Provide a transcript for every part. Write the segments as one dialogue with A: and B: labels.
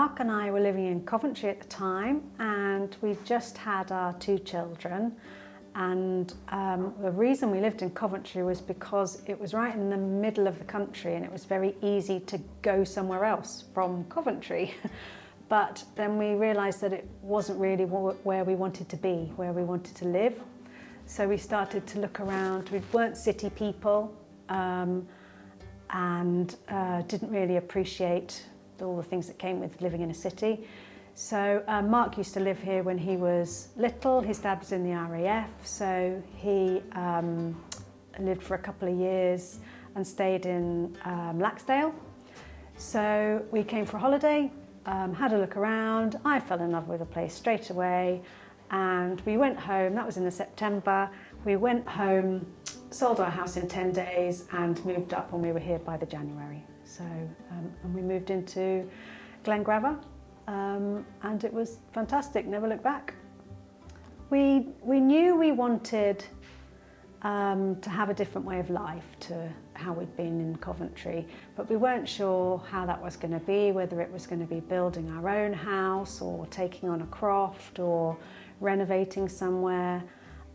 A: Mark and I were living in Coventry at the time, and we'd just had our 2 children. And the reason we lived in Coventry was because it was right in the middle of the country and it was very easy to go somewhere else from Coventry. But then we realised that it wasn't really where we wanted to be, where we wanted to live. So we started to look around. We weren't city people and didn't really appreciate all the things that came with living in a city. So Mark used to live here when he was little. His dad was in the RAF, so he lived for a couple of years and stayed in Laxdale. So we came for a holiday, had a look around. I fell in love with the place straight away, and we went home. That was in the September. We went home, sold our house in 10 days and moved up when we were here by the January. So and we moved into Glengrava. And it was fantastic, never looked back. We knew we wanted to have a different way of life to how we'd been in Coventry, but we weren't sure how that was going to be, whether it was going to be building our own house or taking on a croft or renovating somewhere.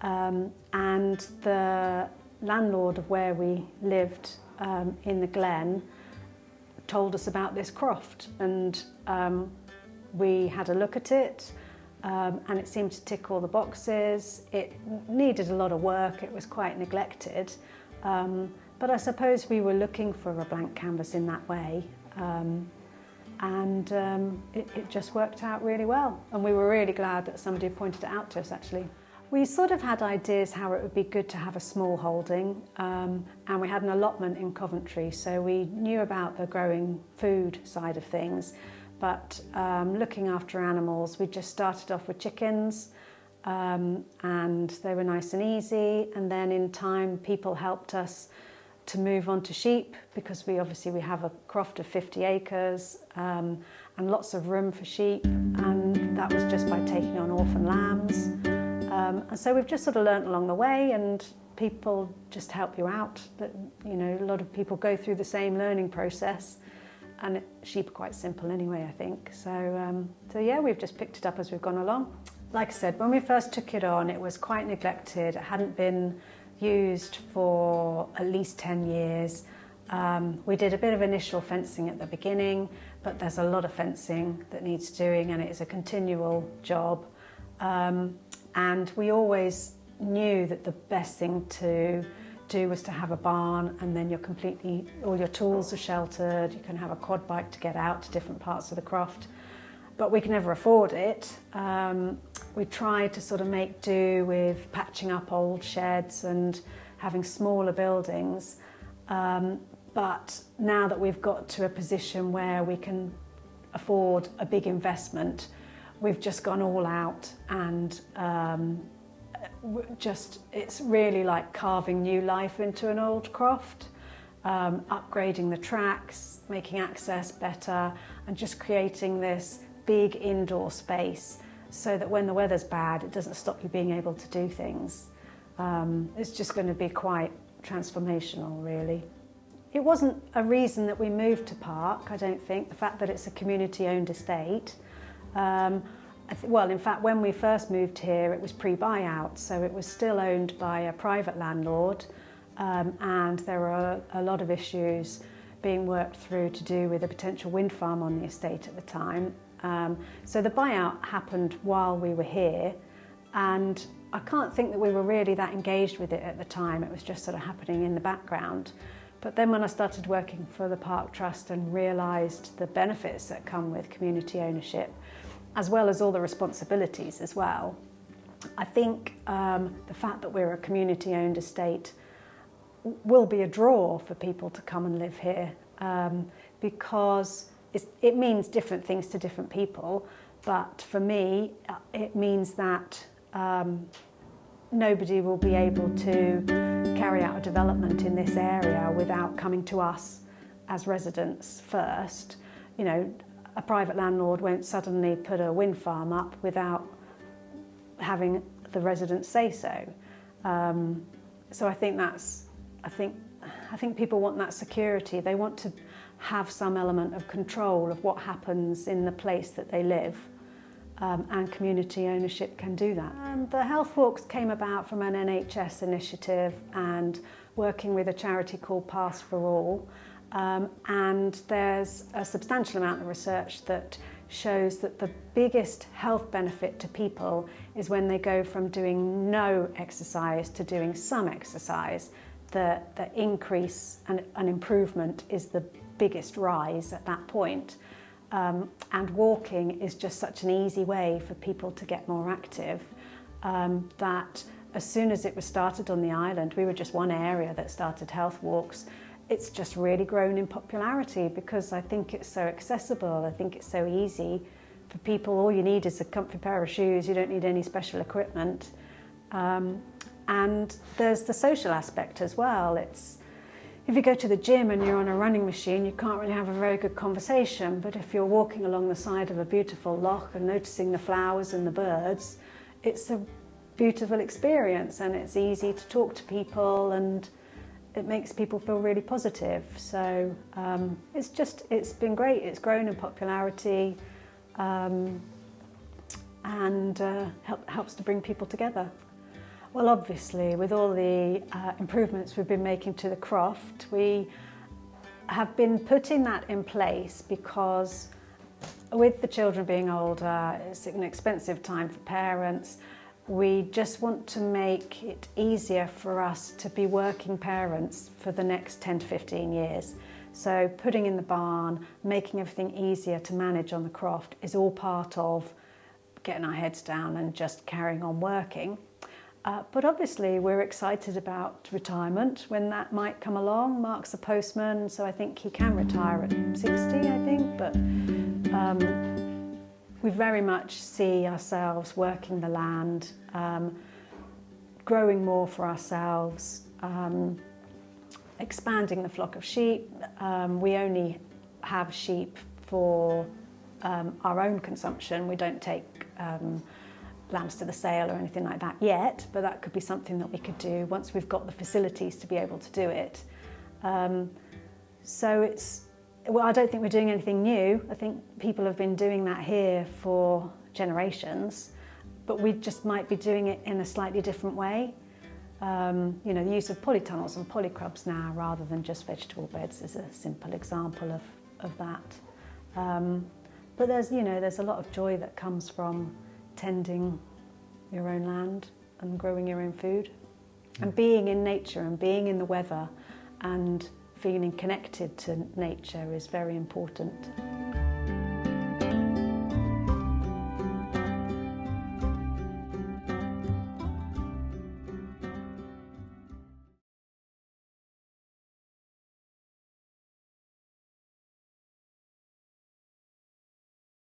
A: And the landlord of where we lived in the Glen told us about this croft, and we had a look at it, and it seemed to tick all the boxes. It needed a lot of work, it was quite neglected, but I suppose we were looking for a blank canvas in that way, and it just worked out really well, and we were really glad that somebody pointed it out to us actually. We sort of had ideas how it would be good to have a small holding, and we had an allotment in Coventry, so we knew about the growing food side of things. But looking after animals, we just started off with chickens, and they were nice and easy. And then in time, people helped us to move on to sheep, because we have a croft of 50 acres and lots of room for sheep. And that was just by taking on orphan lambs. And so we've just sort of learnt along the way, and people just help you out. That, you know, a lot of people go through the same learning process. And sheep are quite simple anyway, I think. So yeah, we've just picked it up as we've gone along. Like I said, when we first took it on, it was quite neglected. It hadn't been used for at least 10 years. We did a bit of initial fencing at the beginning, but there's a lot of fencing that needs doing, and it is a continual job. And we always knew that the best thing to do was to have a barn, and then all your tools are sheltered. You can have a quad bike to get out to different parts of the croft, but we can never afford it. We tried to sort of make do with patching up old sheds and having smaller buildings, but now that we've got to a position where we can afford a big investment, we've just gone all out, and it's really like carving new life into an old croft, upgrading the tracks, making access better, and just creating this big indoor space so that when the weather's bad, it doesn't stop you being able to do things. It's just going to be quite transformational, really. It wasn't a reason that we moved to Pairc, I don't think, the fact that it's a community-owned estate. Well, in fact, when we first moved here, it was pre-buyout, so it was still owned by a private landlord, and there were a lot of issues being worked through to do with a potential wind farm on the estate at the time. So the buyout happened while we were here, and I can't think that we were really that engaged with it at the time. It was just sort of happening in the background. But then when I started working for the Pairc Trust and realised the benefits that come with community ownership, as well as all the responsibilities as well, I think the fact that we're a community-owned estate will be a draw for people to come and live here, because it means different things to different people. But for me, it means that nobody will be able to carry out a development in this area without coming to us as residents first. You know, a private landlord won't suddenly put a wind farm up without having the residents say so. So I think I think people want that security. They want to have some element of control of what happens in the place that they live, and community ownership can do that. And the health walks came about from an NHS initiative and working with a charity called Pairc for All, and there's a substantial amount of research that shows that the biggest health benefit to people is when they go from doing no exercise to doing some exercise. The increase and improvement is the biggest rise at that point. And walking is just such an easy way for people to get more active, that as soon as it was started on the island, we were just one area that started health walks. It's just really grown in popularity because I think it's so accessible. I think it's so easy for people. All you need is a comfy pair of shoes. You don't need any special equipment. And there's the social aspect as well. If you go to the gym and you're on a running machine, you can't really have a very good conversation. But if you're walking along the side of a beautiful loch and noticing the flowers and the birds, it's a beautiful experience, and it's easy to talk to people, and it makes people feel really positive. So it's been great. It's grown in popularity, and helps to bring people together. Well, obviously, with all the improvements we've been making to the croft, we have been putting that in place because with the children being older, it's an expensive time for parents. We just want to make it easier for us to be working parents for the next 10 to 15 years. So putting in the barn, making everything easier to manage on the croft is all part of getting our heads down and just carrying on working. But obviously we're excited about retirement when that might come along. Mark's a postman, so I think he can retire at 60, I think, but we very much see ourselves working the land, growing more for ourselves, expanding the flock of sheep. We only have sheep for our own consumption. We don't take lambs to the sale or anything like that yet, but that could be something that we could do once we've got the facilities to be able to do it. So well, I don't think we're doing anything new. I think people have been doing that here for generations, but we just might be doing it in a slightly different way. You know, the use of polytunnels and polycrubs now rather than just vegetable beds is a simple example of that. But there's a lot of joy that comes from tending your own land and growing your own food and being in nature and being in the weather and feeling connected to nature is very important.